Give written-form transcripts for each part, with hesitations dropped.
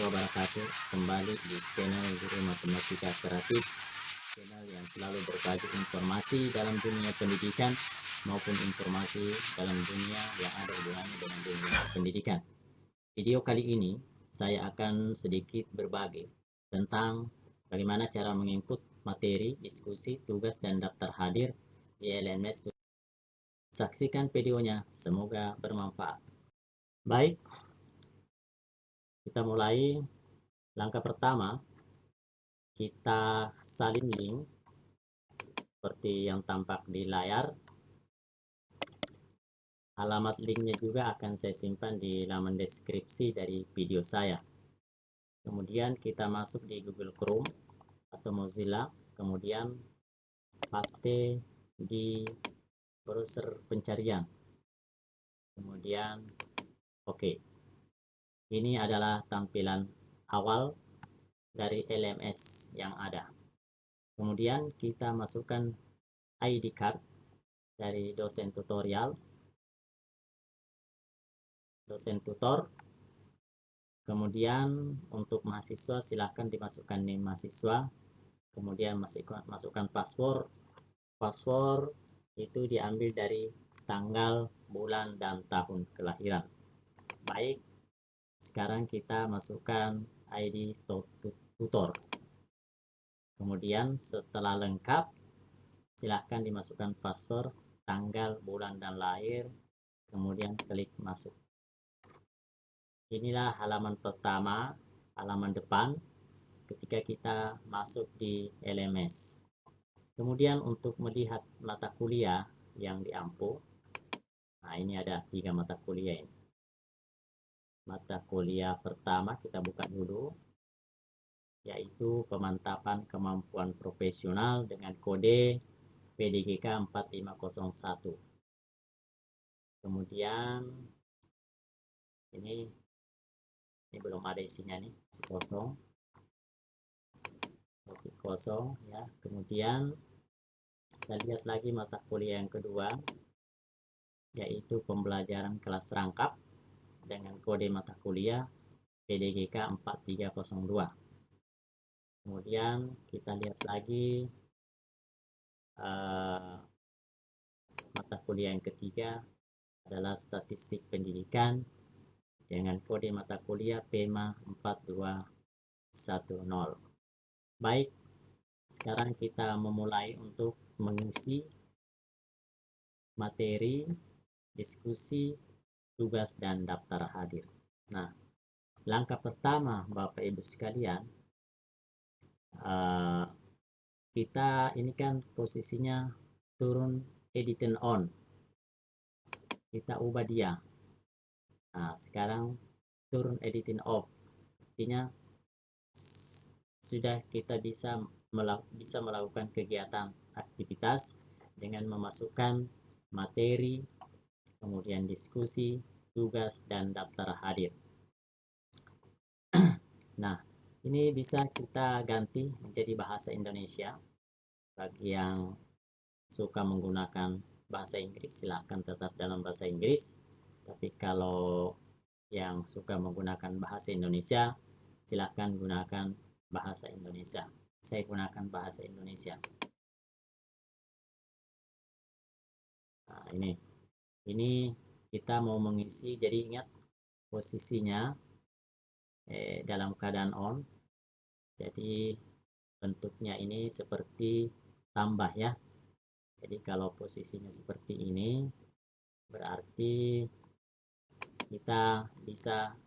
wabarakatuh. Kembali di channel Guru Matematika Kreatif, channel yang selalu berbagi informasi dalam dunia pendidikan maupun informasi dalam dunia yang ada hubungannya dengan dunia pendidikan. Video kali ini saya akan sedikit berbagi tentang bagaimana cara menginput materi, diskusi, tugas, dan daftar hadir di LMS. Saksikan videonya, semoga bermanfaat. Baik, kita mulai. Langkah pertama, kita salin link seperti yang tampak di layar. Alamat linknya juga akan saya simpan di laman deskripsi dari video saya. Kemudian kita masuk di Google Chrome atau Mozilla, kemudian paste di browser pencarian. Kemudian oke. Ini adalah tampilan awal dari LMS yang ada. Kemudian kita masukkan ID card dari dosen tutorial, dosen tutor. Kemudian untuk mahasiswa silahkan dimasukkan name mahasiswa. Kemudian masukkan password. Password itu diambil dari tanggal, bulan, dan tahun kelahiran. Baik, sekarang kita masukkan ID tutor. Kemudian setelah lengkap, silahkan dimasukkan password, tanggal, bulan, dan lahir. Kemudian klik masuk. Inilah halaman pertama, halaman depan ketika kita masuk di LMS. Kemudian untuk melihat mata kuliah yang diampu, nah ini ada 3 mata kuliah ini. Mata kuliah pertama kita buka dulu, yaitu pemantapan kemampuan profesional dengan kode PDGK 4501. Kemudian ini belum ada isinya nih, masih kosong ya. Kemudian kita lihat lagi mata kuliah yang kedua, yaitu pembelajaran kelas rangkap dengan kode mata kuliah PDGK 4302. Kemudian kita lihat lagi mata kuliah yang ketiga adalah statistik pendidikan dengan kode mata kuliah PEMA 4210. Baik, sekarang kita memulai untuk mengisi materi, diskusi, tugas, dan daftar hadir. Nah, langkah pertama Bapak Ibu sekalian, kita ini kan posisinya turun editing on. Kita ubah dia. Nah, sekarang turun editing off. Artinya sudah kita bisa melakukan kegiatan aktivitas dengan memasukkan materi, kemudian diskusi, tugas, dan daftar hadir. Nah, ini bisa kita ganti menjadi bahasa Indonesia. Bagi yang suka menggunakan bahasa Inggris, silahkan tetap dalam bahasa Inggris. Tapi kalau yang suka menggunakan bahasa Indonesia, silahkan gunakan bahasa Indonesia. Saya gunakan bahasa Indonesia. Nah, ini kita mau mengisi, jadi ingat posisinya dalam keadaan on. Jadi bentuknya ini seperti tambah ya. Jadi kalau posisinya seperti ini, berarti kita bisa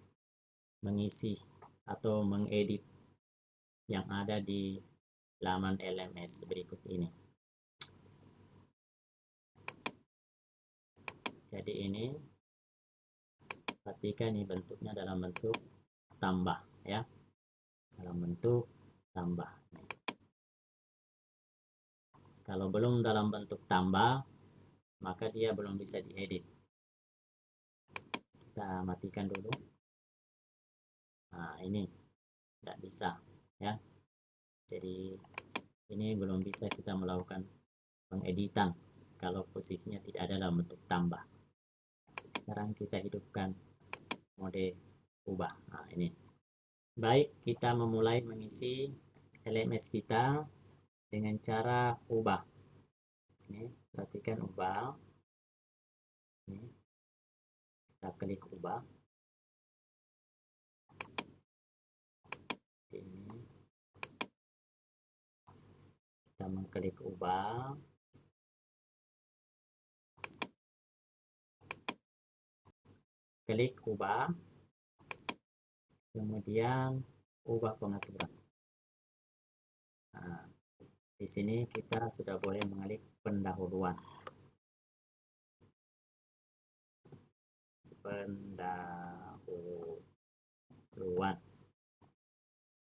mengisi atau mengedit yang ada di laman LMS berikut ini. Jadi ini perhatikan, ini bentuknya dalam bentuk tambah ya, dalam bentuk tambah. Kalau belum dalam bentuk tambah, maka dia belum bisa diedit. Kita matikan dulu. Nah, ini tidak bisa ya. Jadi ini belum bisa kita melakukan pengeditan kalau posisinya tidak ada dalam bentuk tambah. Sekarang kita hidupkan mode ubah. Nah, ini Baik, kita memulai mengisi LMS kita dengan cara ubah. Ini, perhatikan ubah. Ini, kita klik ubah. Ini, kita mengklik ubah. Klik ubah. Kemudian ubah pengaturan. Nah, di sini kita sudah boleh mengelik pendahuluan.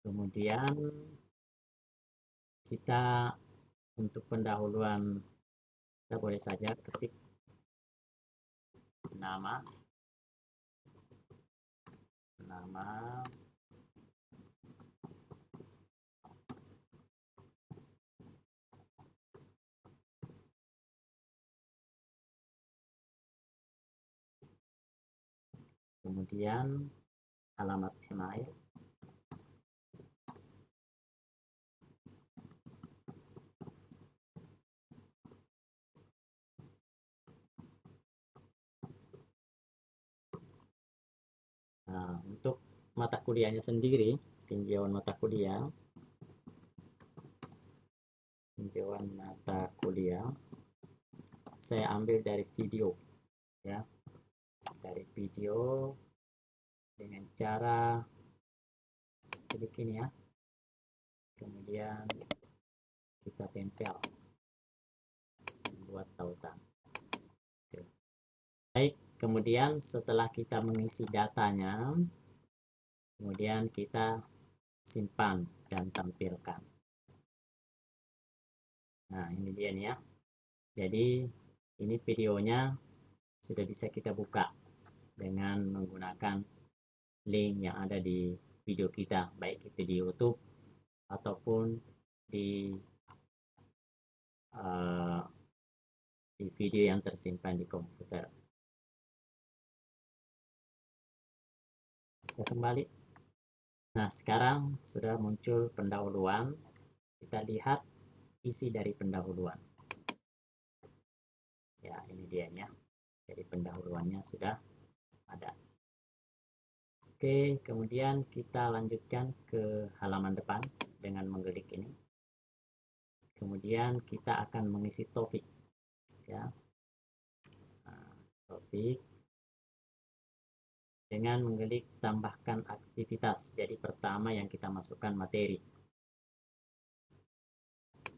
Kemudian kita untuk pendahuluan kita boleh saja ketik nama, kemudian alamat email, nah, untuk mata kuliahnya sendiri, tinjauan mata kuliah, saya ambil dari video, ya, dari video dengan cara klik ini ya, kemudian kita tempel, buat tautan. Oke. Baik, kemudian setelah kita mengisi datanya, kemudian kita simpan dan tampilkan. Nah, ini dia nih ya. Jadi ini videonya sudah bisa kita buka dengan menggunakan link yang ada di video kita, baik itu di YouTube ataupun di uh, di video yang tersimpan di komputer. Kita kembali. Nah, sekarang sudah muncul pendahuluan. Kita lihat isi dari pendahuluan. Ya, ini dia ya. Jadi pendahuluannya sudah ada. Oke, kemudian kita lanjutkan ke halaman depan dengan mengklik ini. Kemudian kita akan mengisi topik, ya. Nah, topik dengan mengklik tambahkan aktivitas. Jadi pertama yang kita masukkan materi.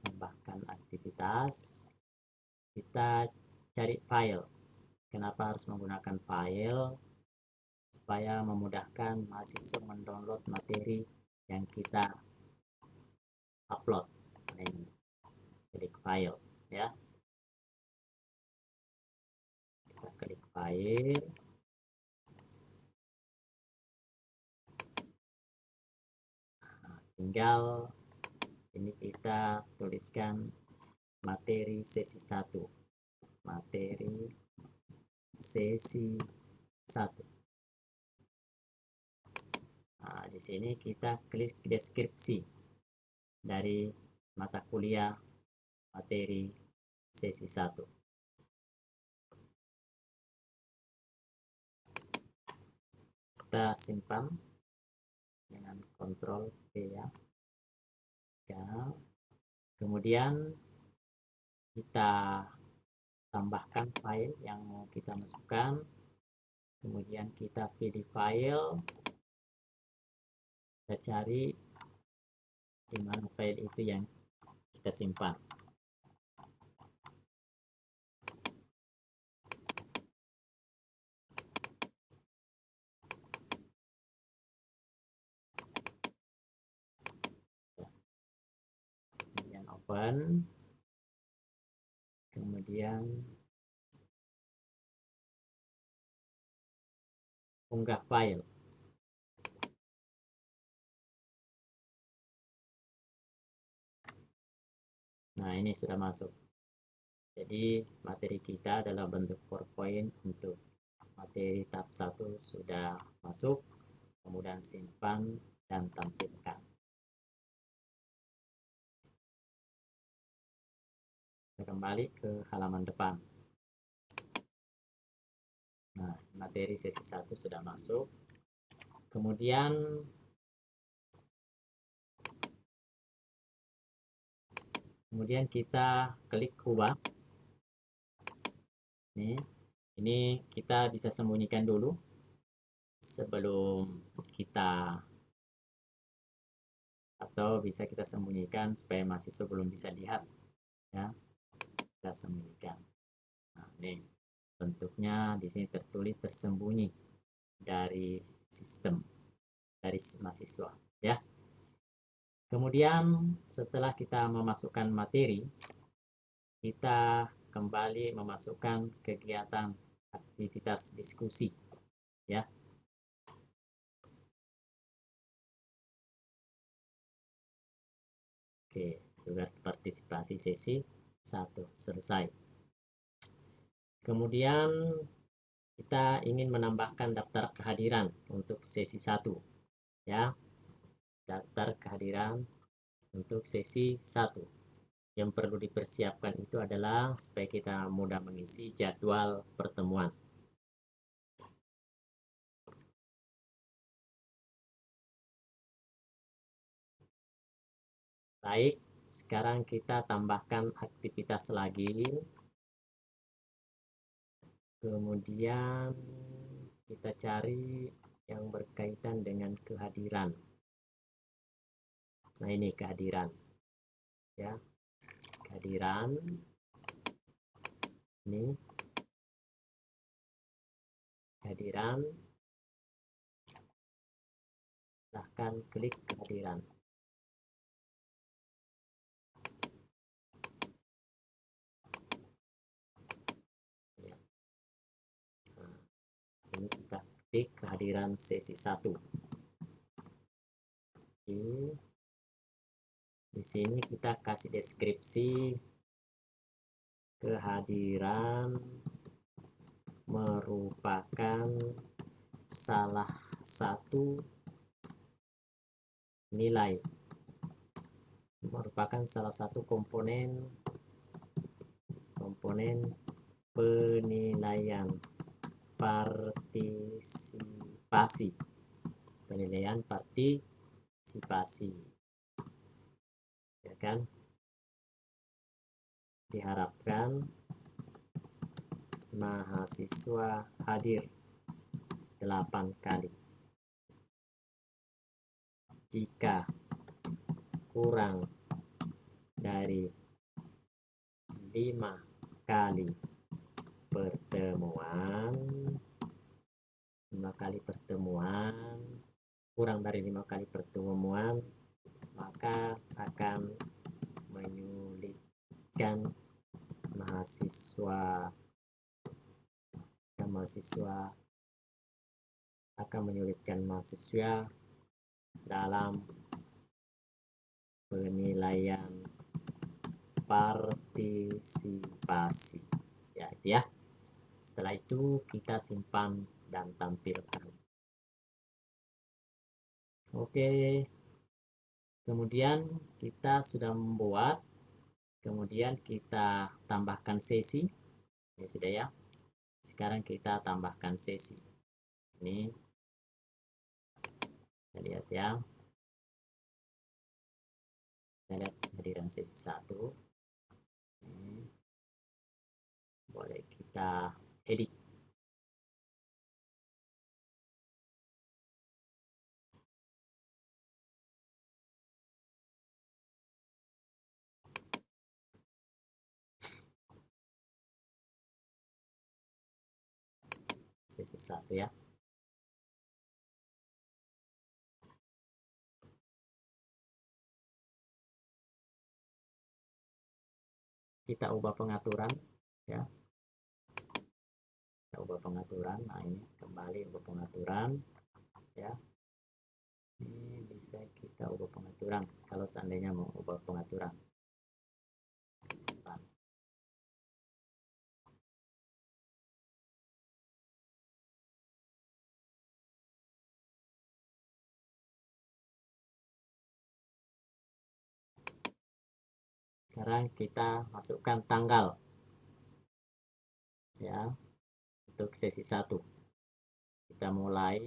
Tambahkan aktivitas. Kita cari file. Kenapa harus menggunakan file? Supaya memudahkan mahasiswa mendownload materi yang kita upload. Ini klik file, ya. Kita klik file. Nah, tinggal ini kita tuliskan materi sesi 1. Materi sesi 1. Nah, di sini kita klik deskripsi dari mata kuliah materi sesi 1. Kita simpan dengan Ctrl P ya. Kemudian kita tambahkan file yang mau kita masukkan. Kemudian kita pilih file. Kita cari di mana file itu yang kita simpan. Kemudian open. Kemudian unggah file. Nah, ini sudah masuk. Jadi materi kita adalah bentuk PowerPoint untuk materi tahap 1 sudah masuk. Kemudian simpan dan tampilkan. Kita kembali ke halaman depan. Nah, materi sesi 1 sudah masuk. Kemudian kita klik ubah. Ini kita bisa sembunyikan dulu sebelum kita, atau bisa kita sembunyikan supaya mahasiswa belum bisa lihat ya. Kita sembunyikan. Nah, ini bentuknya di sini tertulis tersembunyi dari sistem, dari mahasiswa ya. Kemudian setelah kita memasukkan materi, kita kembali memasukkan kegiatan aktivitas diskusi ya. Oke, tugas partisipasi sesi 1 selesai. Kemudian kita ingin menambahkan daftar kehadiran untuk sesi 1 ya. Daftar kehadiran untuk sesi 1. Yang perlu dipersiapkan itu adalah supaya kita mudah mengisi jadwal pertemuan. Baik, sekarang kita tambahkan aktivitas lagi. Kemudian kita cari yang berkaitan dengan kehadiran. Nah, ini kehadiran ya. Kehadiran ini, kehadiran, silahkan klik kehadiran. Ya. Nah, ini kita klik kehadiran sesi 1. Di sini kita kasih deskripsi kehadiran merupakan salah satu nilai, merupakan salah satu komponen penilaian partisipasi, ya kan. Diharapkan mahasiswa hadir 8 kali. Jika kurang dari 5 kali pertemuan, kurang dari 5 kali pertemuan, maka akan menyulitkan mahasiswa dalam penilaian partisipasi ya, itu ya. Setelah itu kita simpan dan tampilkan. Oke, kemudian kita sudah membuat, kemudian kita tambahkan sesi ya, sudah ya. Sekarang kita tambahkan sesi. Ini kita lihat ya, kita lihat kehadiran sesi 1. Boleh kita edit. Sesi 1 ya. Kita ubah pengaturan ya. Kita ubah pengaturan. Nah, ini kembali ubah pengaturan ya. Ini bisa kita ubah pengaturan kalau seandainya mau ubah pengaturan. Simpan. Sekarang kita masukkan tanggal ya untuk sesi 1. Kita mulai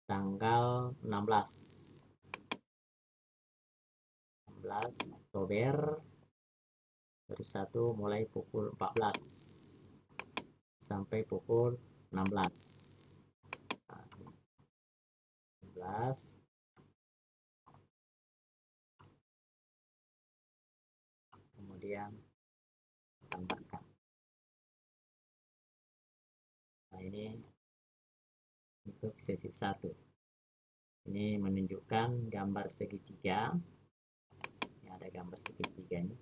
tanggal 16 Oktober 2001 mulai pukul 14 sampai pukul 16. Nah, 16 kemudian tambahkan. Nah, ini untuk sesi 1. Ini menunjukkan gambar segitiga. Ini ada gambar segitiga ini.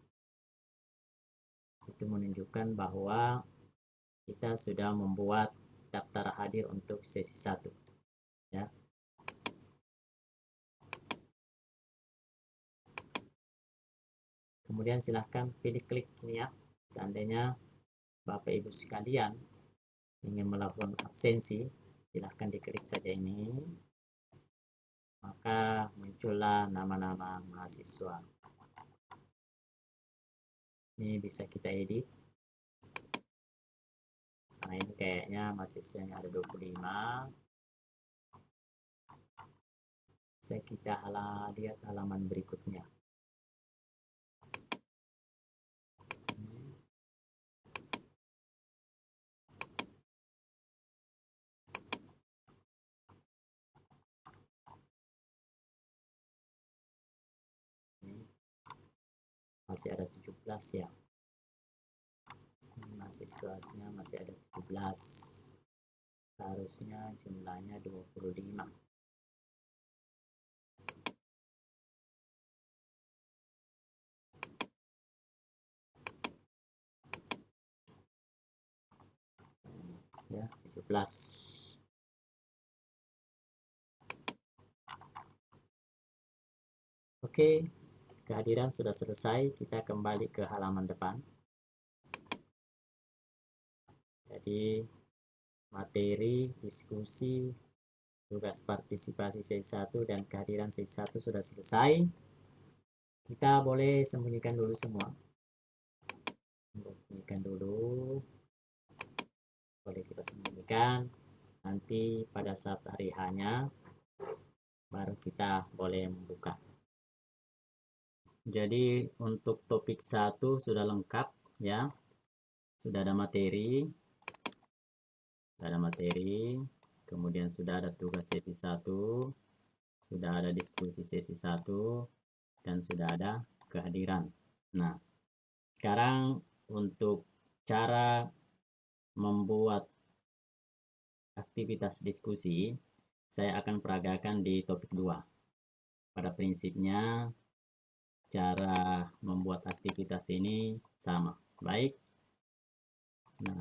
Itu menunjukkan bahwa kita sudah membuat daftar hadir untuk sesi 1 ya. Kemudian silahkan pilih klik ini ya. Seandainya Bapak Ibu sekalian ingin melakukan absensi, silahkan diklik saja ini, maka muncullah nama-nama mahasiswa. Ini bisa kita edit. Nah, ini kayaknya mahasiswanya ada 25. Saya kita lihat halaman berikutnya. Masih ada 17 ya. Mahasiswanya masih ada 17. Harusnya jumlahnya 25. Ya, 17. Oke, kehadiran sudah selesai. Kita kembali ke halaman depan. Jadi materi, diskusi, tugas partisipasi sesi 1 dan kehadiran sesi 1 sudah selesai. Kita boleh sembunyikan dulu semua. Sembunyikan dulu. Boleh kita sembunyikan. Nanti pada saat hari hanya baru kita boleh membuka. Jadi untuk topik 1 sudah lengkap ya. Sudah ada materi. Kemudian sudah ada tugas sesi 1, sudah ada diskusi sesi 1, dan sudah ada kehadiran. Nah, sekarang untuk cara membuat aktivitas diskusi, saya akan peragakan di topik 2. Pada prinsipnya, cara membuat aktivitas ini sama. Baik. Nah,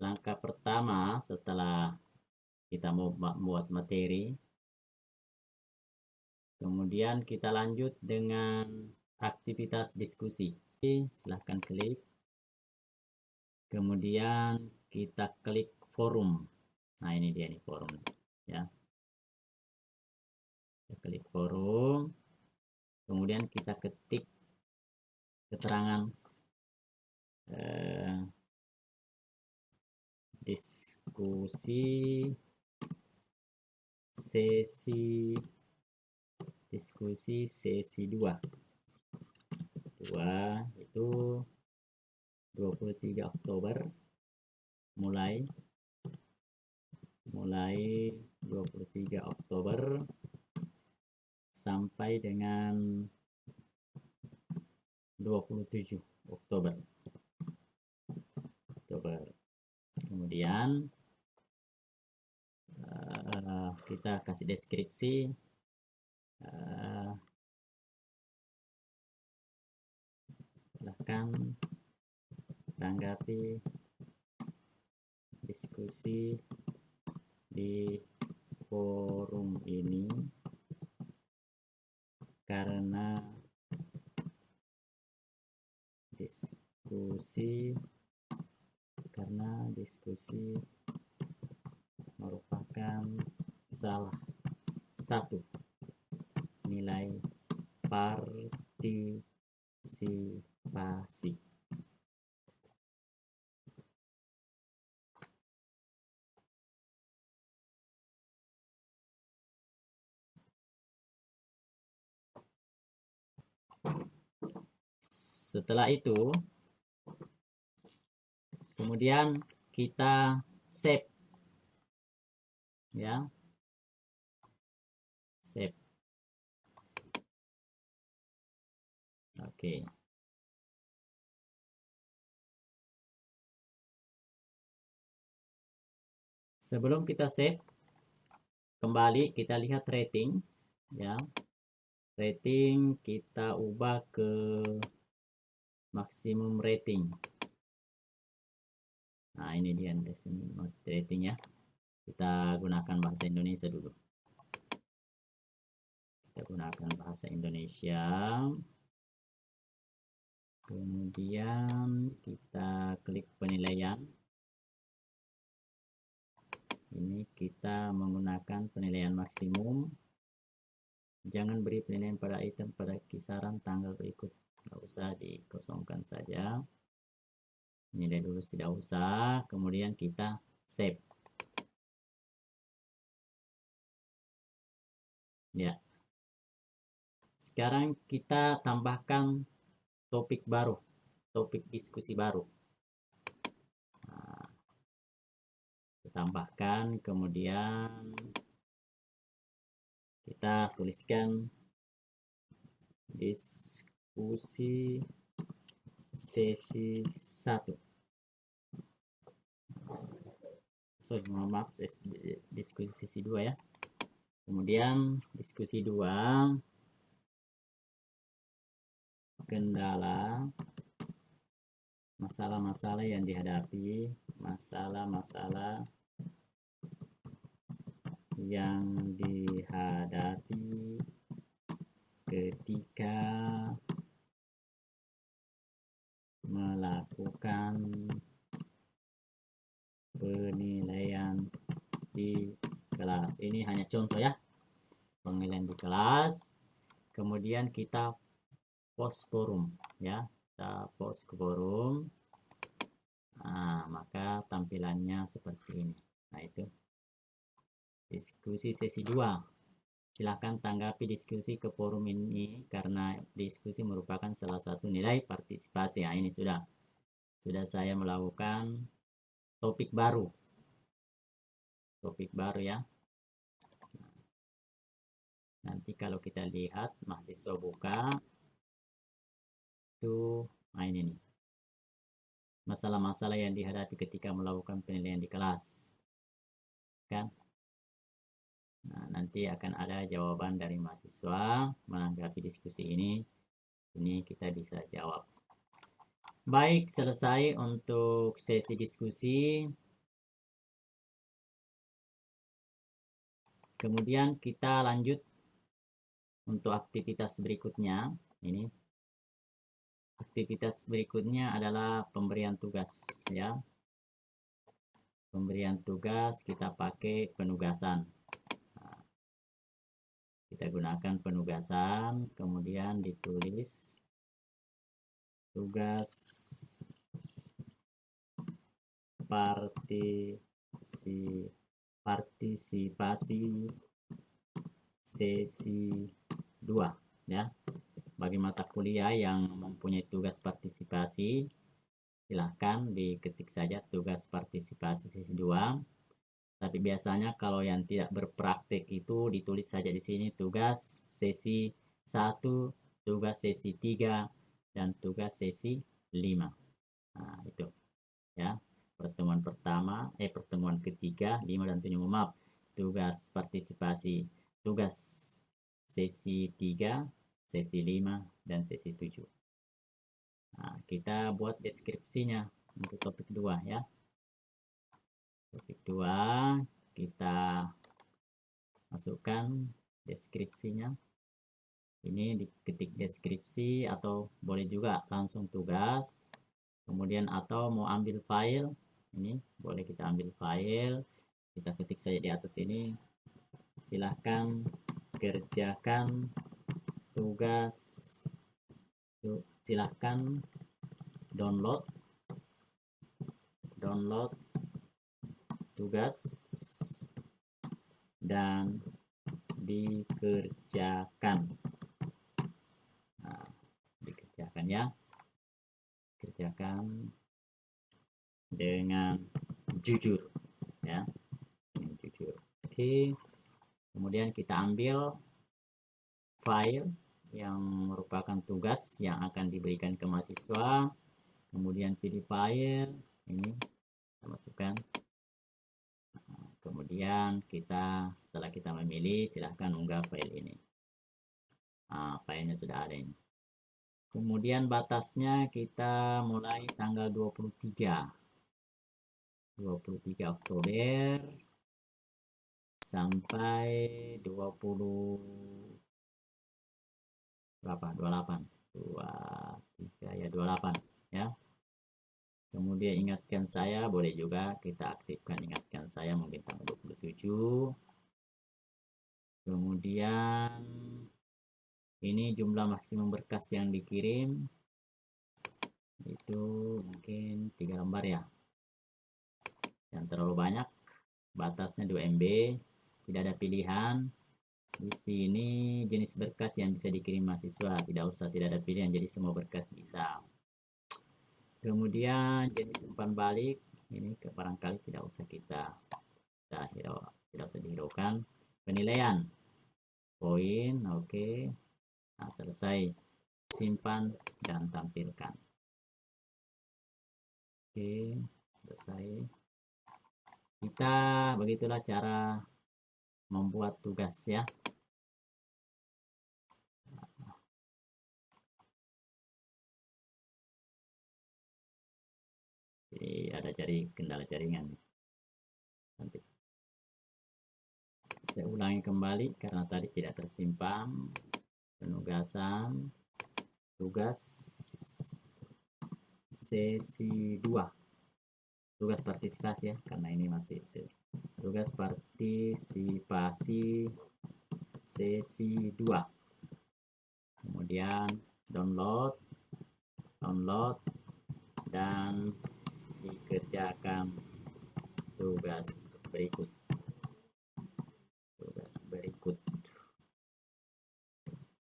langkah pertama setelah kita mau membuat materi, kemudian kita lanjut dengan aktivitas diskusi. Silahkan klik. Kemudian kita klik forum. Nah, ini dia nih forum ya. Kita klik forum. Kemudian kita ketik keterangan diskusi sesi 2 itu 23 Oktober mulai 23 Oktober sampai dengan 27 Oktober. Kemudian kita kasih deskripsi. Silahkan tanggapi diskusi di forum ini karena diskusi merupakan salah satu nilai partisipasi partisipasi. Setelah itu, kemudian kita save, ya, save. Oke. Sebelum kita save, kembali kita lihat rating, ya. Rating kita ubah ke maksimum rating. Nah, ini dia rating ya. Kita gunakan bahasa Indonesia dulu. Kita gunakan bahasa Indonesia. Kemudian kita klik penilaian. Ini kita menggunakan penilaian maksimum. Jangan beri penilaian pada item pada kisaran tanggal berikut. Nggak usah, dikosongkan saja. Nilai dulu tidak usah. Kemudian kita save. Ya. Sekarang kita tambahkan topik baru, topik diskusi baru. Nah, tambahkan, kemudian kita tuliskan diskusi sesi 1. Sorry, mohon maaf, diskusi sesi 2 ya. Kemudian diskusi 2, kendala, masalah-masalah yang dihadapi, masalah-masalah yang dihadapi ketika melakukan penilaian di kelas. Ini hanya contoh ya, penilaian di kelas. Kemudian kita post forum ya, kita post ke forum. Nah, maka tampilannya seperti ini. Nah, itu diskusi sesi 2. Silahkan tanggapi diskusi ke forum ini karena diskusi merupakan salah satu nilai partisipasi. Nah, ini sudah saya melakukan topik baru ya. Nanti kalau kita lihat mahasiswa buka itu, nah ini nih, masalah-masalah yang dihadapi ketika melakukan penilaian di kelas kan. Nah, nanti akan ada jawaban dari mahasiswa menanggapi diskusi ini kita bisa jawab. Baik, selesai untuk sesi diskusi. Kemudian kita lanjut untuk aktivitas berikutnya. Ini aktivitas berikutnya adalah pemberian tugas ya. Pemberian tugas kita pakai penugasan. Nah, kita gunakan penugasan, kemudian ditulis tugas partisipasi sesi 2 ya. Bagi mata kuliah yang mempunyai tugas partisipasi, silahkan diketik saja tugas partisipasi sesi 2. Tapi biasanya kalau yang tidak berpraktek itu ditulis saja di sini tugas sesi 1, tugas sesi 3, dan tugas sesi 5. Nah, itu ya. Pertemuan pertama, pertemuan ketiga, 5 dan 7, maaf. Tugas partisipasi, tugas sesi 3, sesi 5, dan sesi 7. Nah, kita buat deskripsinya untuk topik 2 ya. Topik 2 kita masukkan deskripsinya. Ini diketik deskripsi atau boleh juga langsung tugas. Kemudian atau mau ambil file, ini boleh kita ambil file, kita ketik saja di atas ini. Silahkan kerjakan tugas silahkan download tugas dan dikerjakan. Nah, dikerjakan ya, kerjakan dengan jujur ya, dengan jujur. Oke, kemudian kita ambil file yang merupakan tugas yang akan diberikan ke mahasiswa, kemudian pilih file ini, kita masukkan. Kemudian kita setelah kita memilih, silahkan unggah file ini. Nah, filenya sudah ada ini. Kemudian batasnya kita mulai tanggal 23 Oktober sampai 20 berapa, 28 23 ya, 28 ya. Kemudian ingatkan saya, boleh juga kita aktifkan ingatkan saya mungkin tanggal 27. Kemudian ini jumlah maksimum berkas yang dikirim itu mungkin 3 lembar ya, yang terlalu banyak, batasnya 2 MB, tidak ada pilihan. Di sini jenis berkas yang bisa dikirim mahasiswa, tidak ada pilihan, jadi semua berkas bisa. Kemudian jenis umpan balik ini barangkali tidak usah tidak usah dihiraukan. Penilaian poin, oke. Nah, selesai, simpan dan tampilkan. Oke, selesai. Kita begitulah cara membuat tugas ya. Jadi ada kendala jaringan. Nanti saya ulangi kembali karena tadi tidak tersimpan. Penugasan tugas sesi 2, tugas partisipasi ya, karena ini masih tugas partisipasi sesi 2. Kemudian download dan dikerjakan tugas berikut.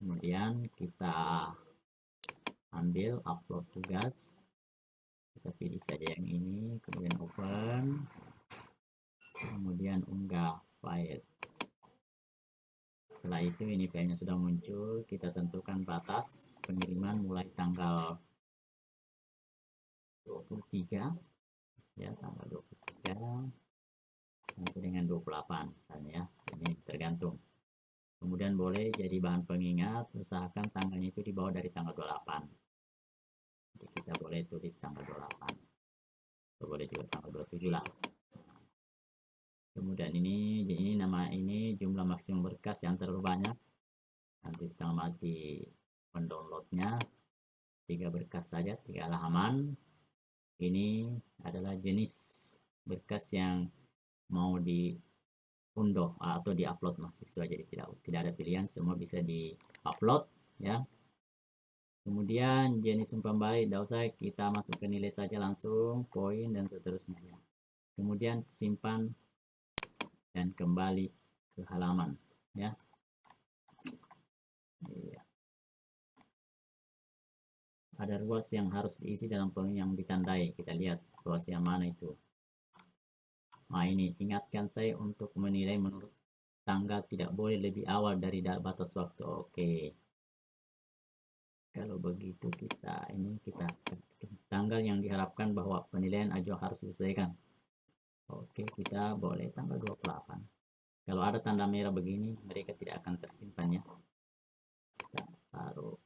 Kemudian kita ambil upload tugas, kita pilih saja yang ini, kemudian open, kemudian unggah file. Setelah itu ini filenya sudah muncul, kita tentukan batas pengiriman mulai tanggal 23 ya, tanggal 23 sampai dengan 28 misalnya ya, ini tergantung. Kemudian boleh jadi bahan pengingat, usahakan tanggalnya itu di bawah dari tanggal 28. Jadi kita boleh tulis tanggal 28 atau boleh juga tanggal 27 lah. Kemudian ini jumlah maksimum berkas yang terlalu banyak, nanti setengah mati mendownloadnya, 3 berkas saja, 3 halaman. Ini adalah jenis berkas yang mau diunduh atau diupload mahasiswa, jadi tidak ada pilihan, semua bisa diupload ya. Kemudian jenis umpan balik tidak usah, kita masuk ke nilai saja langsung, poin dan seterusnya ya. Kemudian simpan dan kembali ke halaman ya. Iya. Ada ruas yang harus diisi dalam poin yang ditandai, kita lihat ruas yang mana itu. Nah ini, ingatkan saya untuk menilai menurut tanggal, tidak boleh lebih awal dari batas waktu. Oke, kalau begitu kita tanggal yang diharapkan bahwa penilaian ajuan harus diselesaikan. Oke, kita boleh tanggal 28. Kalau ada tanda merah begini, mereka tidak akan tersimpan ya. Kita taruh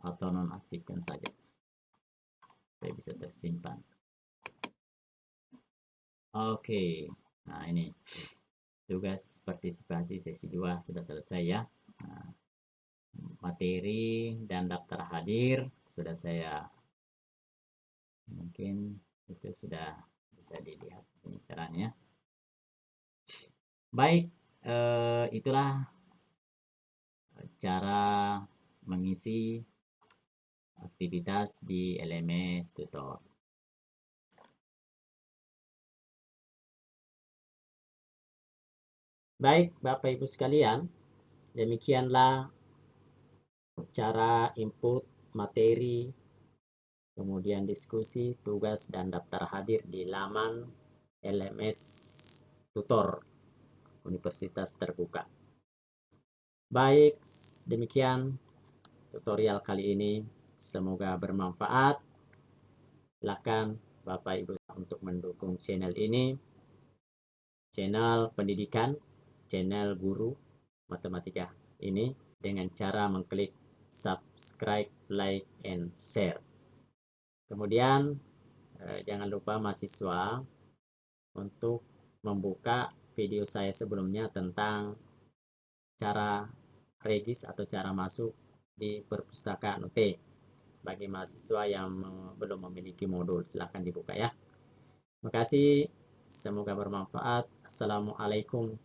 atau nonaktifkan saja supaya bisa tersimpan. Oke, nah ini tugas partisipasi sesi 2 sudah selesai ya. Nah, materi dan daftar hadir sudah saya, mungkin itu sudah bisa dilihat ini caranya. Baik, itulah cara mengisi aktivitas di LMS Tutor. Baik, Bapak Ibu sekalian, demikianlah cara input materi, kemudian diskusi, tugas, dan daftar hadir di laman LMS Tutor Universitas Terbuka. Baik, demikian tutorial kali ini. Semoga bermanfaat. Silakan Bapak Ibu untuk mendukung channel ini, channel pendidikan, channel guru matematika ini dengan cara mengklik subscribe, like, and share. Kemudian jangan lupa mahasiswa untuk membuka video saya sebelumnya tentang cara regis atau cara masuk di perpustakaan UT. Bagi mahasiswa yang belum memiliki modul, silahkan dibuka ya. Terima kasih, semoga bermanfaat. Assalamualaikum